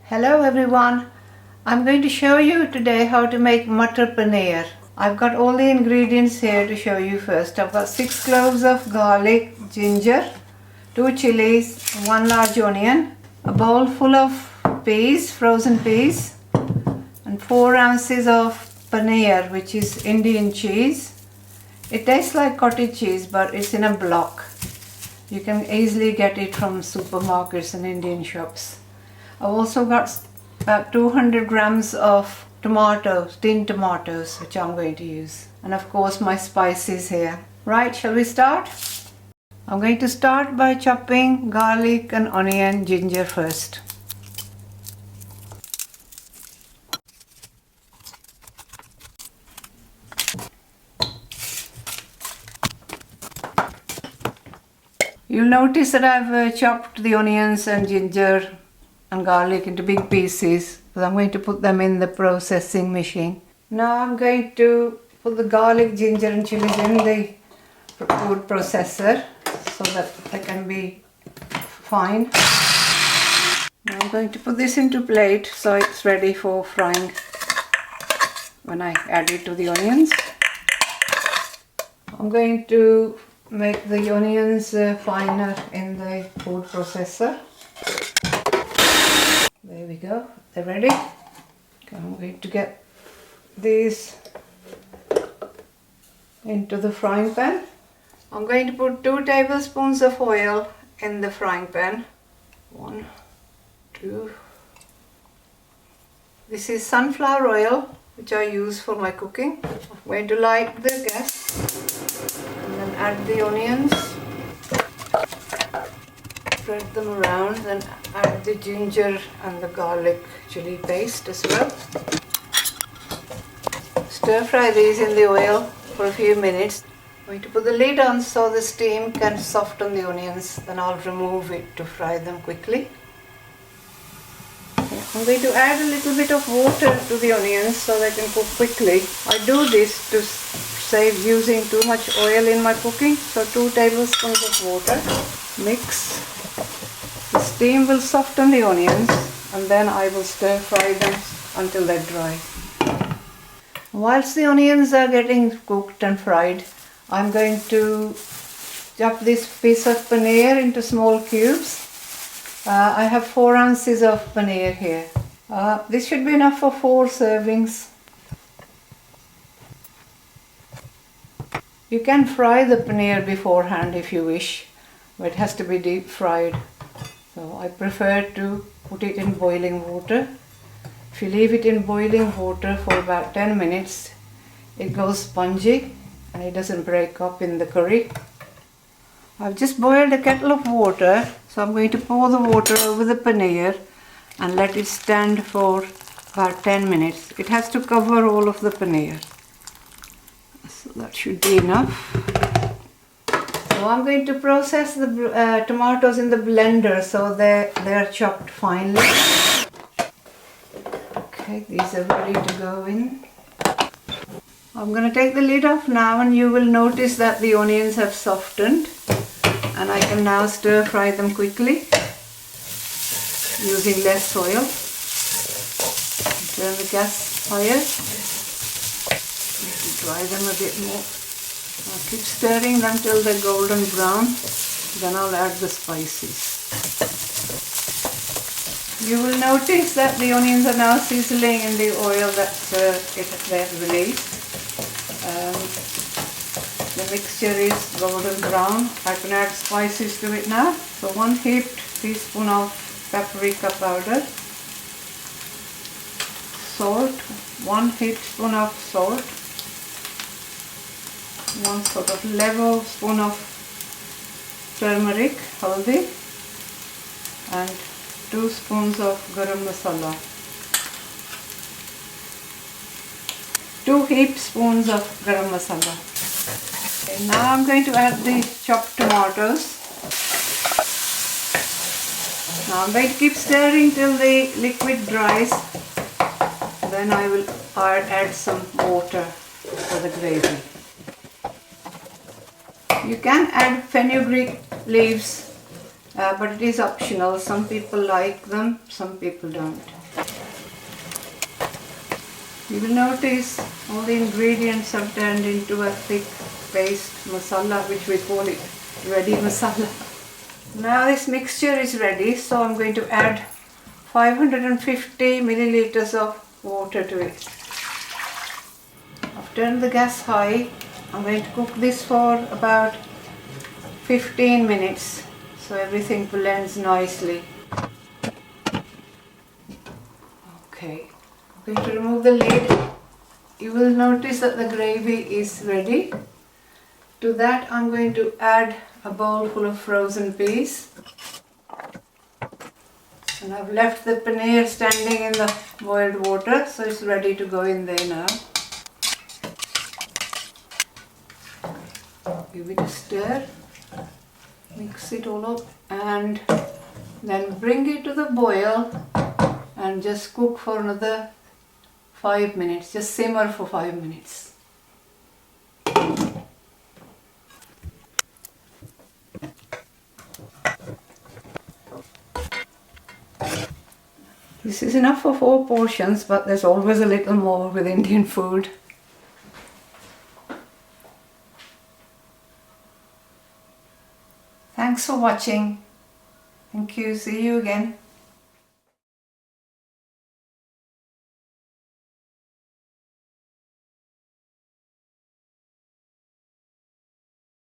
Hello everyone, I'm going to show you today how to make Matar Paneer. I've got all the ingredients here to show you first. I've got 6 cloves of garlic, ginger, 2 chilies, 1 large onion, a bowl full of peas, frozen peas, and 4 ounces of paneer, which is Indian cheese. It tastes like cottage cheese, but it's in a block. You can easily get it from supermarkets and Indian shops. I've also got about 200 grams of tomatoes, tinned tomatoes, which I'm going to use. And of course my spices here. Right, shall we start? I'm going to start by chopping garlic and onion, ginger first. You'll notice that I've chopped the onions and ginger and garlic into big pieces because I'm going to put them in the processing machine. Now I'm going to put the garlic, ginger and chilies in the food processor so that they can be fine. Now I'm going to put this into plate so it's ready for frying when I add it to the onions. I'm going to make the onions finer in the food processor. There we go, they're ready. Okay, I'm going to get these into the frying pan. I'm going to put 2 tablespoons of oil in the frying pan. 1, 2. This is sunflower oil, which I use for my cooking. I'm going to light the gas and then add the onions. Spread them around, then add the ginger and the garlic chili paste as well. Stir fry these in the oil for a few minutes. I'm going to put the lid on so the steam can soften the onions, then I'll remove it to fry them quickly. I'm going to add a little bit of water to the onions so they can cook quickly. I do this to save using too much oil in my cooking, so 2 tablespoons of water. Mix. The steam will soften the onions and then I will stir fry them until they're dry. Whilst the onions are getting cooked and fried, I'm going to chop this piece of paneer into small cubes. I have 4 ounces of paneer here. This should be enough for 4 servings. You can fry the paneer beforehand if you wish, but it has to be deep fried. So I prefer to put it in boiling water. If you leave it in boiling water for about 10 minutes, it goes spongy and it doesn't break up in the curry. I've just boiled a kettle of water, so I'm going to pour the water over the paneer and let it stand for about 10 minutes. It has to cover all of the paneer. So that should be enough. So I'm going to process the tomatoes in the blender so they are chopped finely. Okay, these are ready to go in. I'm going to take the lid off now and you will notice that the onions have softened and I can now stir fry them quickly using less oil. Turn the gas higher. Dry them a bit more. I'll keep stirring them till they're golden brown, then I'll add the spices. You will notice that the onions are now sizzling in the oil that they've released. The mixture is golden brown. I can add spices to it now. So 1 heaped teaspoon of paprika powder, salt, 1 heaped spoon of salt, 1 sort of level spoon of turmeric, haldi, and 2 spoons of Garam Masala. 2 heaped spoons of Garam Masala. Okay, now I'm going to add the chopped tomatoes. Now I'm going to keep stirring till the liquid dries. Then I will add some water for the gravy. You can add fenugreek leaves but it is optional. Some people like them, some people don't. You will notice all the ingredients have turned into a thick paste masala, which we call it ready masala. Now this mixture is ready, so I'm going to add 550 milliliters of water to it. I've turned the gas high. I'm going to cook this for about 15 minutes so everything blends nicely. Okay, I'm going to remove the lid. You will notice that the gravy is ready. To that I'm going to add a bowl full of frozen peas. And I've left the paneer standing in the boiled water, so it's ready to go in there now. Give it a stir, mix it all up, and then bring it to the boil and just cook for another 5 minutes. Just simmer for 5 minutes. This is enough for 4 portions, but there's always a little more with Indian food. Thanks for watching. Thank you. See you again.